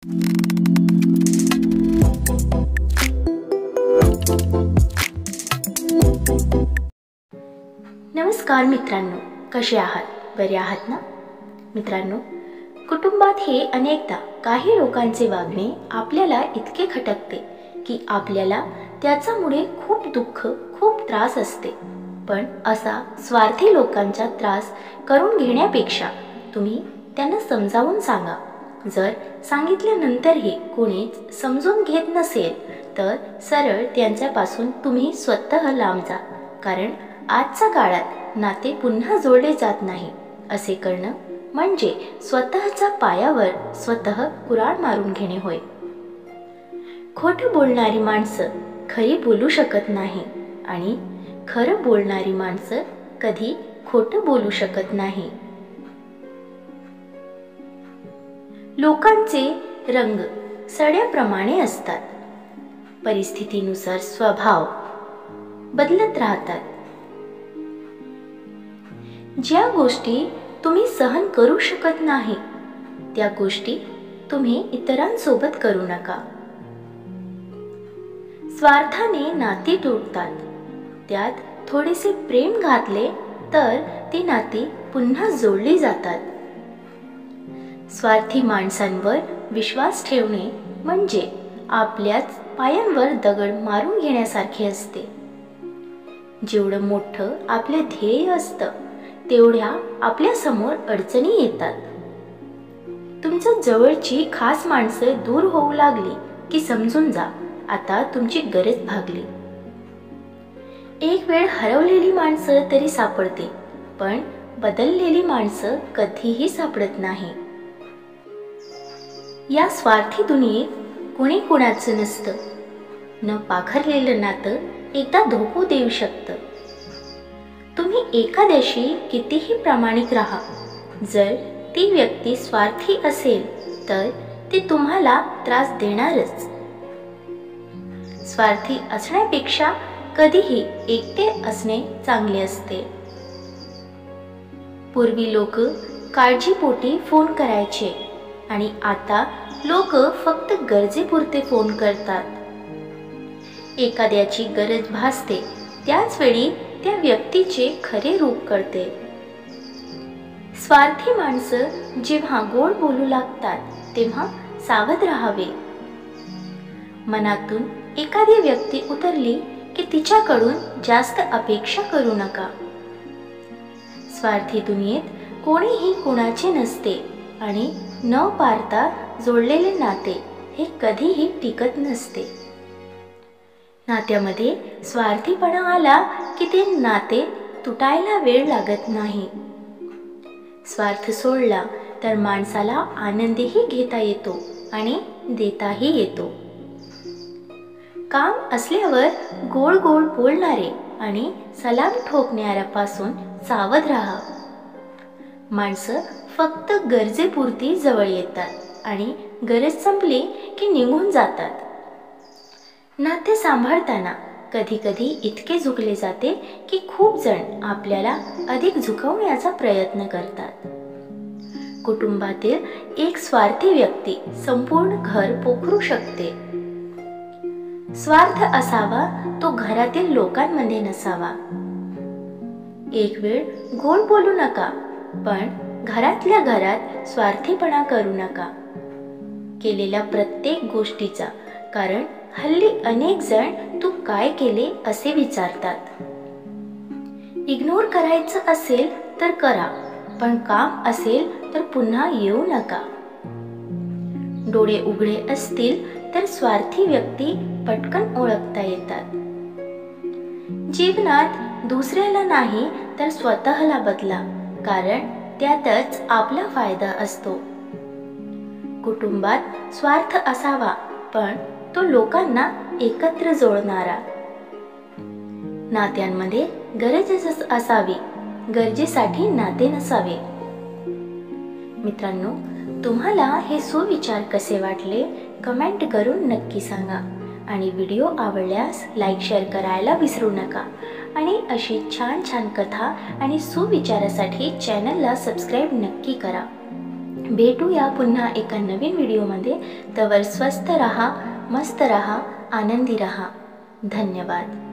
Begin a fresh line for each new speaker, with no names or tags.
नमस्कार मित्रांनो, कसे आहात? बरे आहात ना? मित्रांनो, कुटुंबात हे अनेकदा काही लोकांचे वागणे आपल्याला इतके खटकते की आपल्याला त्याच्यामुळे खूप दुःख, खूप त्रास असते। पण असा स्वार्थी लोकांचा त्रास करून घेण्यापेक्षा तुम्ही त्यांना समजावून सांगा। जर सांगितल्यानंतरही कोणीच समजून घेत नसेल तर सरळ त्यांच्यापासून तुम्ही स्वतः लांब जा, कारण आजच्या काळात नाते पुन्हा जोडले जात नाही। असे करणं म्हणजे स्वतःच्या पायावर स्वतः कुऱ्हाड मारून घेणे होय। खोटं बोलणारी माणसं खरी बोलू शकत नाही आणि खरं बोलणारी माणसं कधी खोटं बोलू शकत नाही। लोकांचे रंग सड्याप्रमाणे असतात, परिस्थितीनुसार स्वभाव बदलत राहतात। ज्या गोष्टी तुम्ही सहन करू शकत नाही त्या गोष्टी तुम्ही इतरांसोबत करू नका। स्वार्थाने नाती तुटतात, त्यात थोडेसे प्रेम घातले तर ती नाती पुन्हा जोडली जातात। स्वार्थी माणसांवर विश्वास ठेवणे म्हणजे आपल्याच पायांवर दगड मारून घेण्यासारखे असते। जेवढं मोठं आपले ध्येय असतं तेवढ्या आपल्या समोर अडचणी येतात। तुमच्या जवळची खास माणसं दूर होऊ लागली की समजून जा, आता तुमची गरज भागली। एक वेळ हरवलेली माणसं तरी सापडते, पण बदललेली माणसं कधीही सापडत नाही। या स्वार्थी दुनियेत कोणी कोणाचं नसतं। न पाखरलेलं नातं एकदा धोकू देऊ शकतं। तुम्ही एखाद्याशी कितीही प्रामाणिक राहा, जर ती व्यक्ती स्वार्थी असेल तर ती तुम्हाला त्रास देणारच। स्वार्थी असण्यापेक्षा कधीही एकटे असणे चांगले असते। पूर्वी लोक काळजीपोटी फोन करायचे आणि आता लोक फक्त गरजेपुरते फोन करतात। एखाद्याची गरज भासते त्याच वेळी त्या व्यक्तीचे खरे रूप कळते। स्वार्थी माणसं जेव्हा गोड बोलू लागतात तेव्हा सावध राहावे। मनातून एखादी व्यक्ती उतरली की तिच्याकडून जास्त अपेक्षा करू नका। स्वार्थी दुनियेत कोणीही कोणाचे नसते आणि न पारता जोडलेले नाते हे कधीही टिकत नसते। नात्यामध्ये स्वार्थीपणा आला की ते नाते तुटायला वेळ लागत नाही। स्वार्थ सोडला तर माणसाला आनंदही घेता येतो आणि देताही येतो। काम असल्यावर गोड गोड बोलणारे आणि सलाम ठोकणाऱ्यापासून सावध राहा। माणसं फक्त गरजेपुरती जवळ येतात आणि गरज संपली की निघून जातात। नाते सांभाळताना कधी कधी इतके झुकले जाते की खूप जण आपल्याला अधिक झुकवण्याचा प्रयत्न करतात। कुटुंबातील एक स्वार्थी व्यक्ती संपूर्ण घर पोखरू शकते। स्वार्थ असावा तो घरातील लोकांमध्ये नसावा। एक वेळ गोड बोलू नका, पण घरातल्या घरात स्वार्थीपणा करू नका। केलेल्या प्रत्येक गोष्टीचा कारण हल्ली अनेक जण तू काय केले असे विचारतात। इग्नोर करायचं असेल तर करा, पण काम असेल तर पुन्हा येऊ नका। डोळे उघडे असतील तर स्वार्थी व्यक्ती पटकन ओळखता येतात। जीवनात दुसऱ्याला नाही तर स्वतःला बदला, कारण त्यातच आपला फायदा असतो। कुटुंबात स्वार्थ असावा, पण तो लोकांना एकत्र जोडणारा। नात्यांमध्ये गरजच असावी, गरजेसाठी नाते नसावे। मित्रांनो, तुम्हाला हे सुविचार कसे वाटले कमेंट करून नक्की सांगा आणि व्हिडिओ आवडल्यास लाईक शेअर करायला विसरू नका आणि अशी छान छान कथा आणि सुविचारासाठी चॅनलला सबस्क्राईब नक्की करा। भेटूया पुन्हा एका नवीन व्हिडिओमध्ये. तवर स्वस्थ रहा, मस्त रहा, आनंदी रहा. धन्यवाद.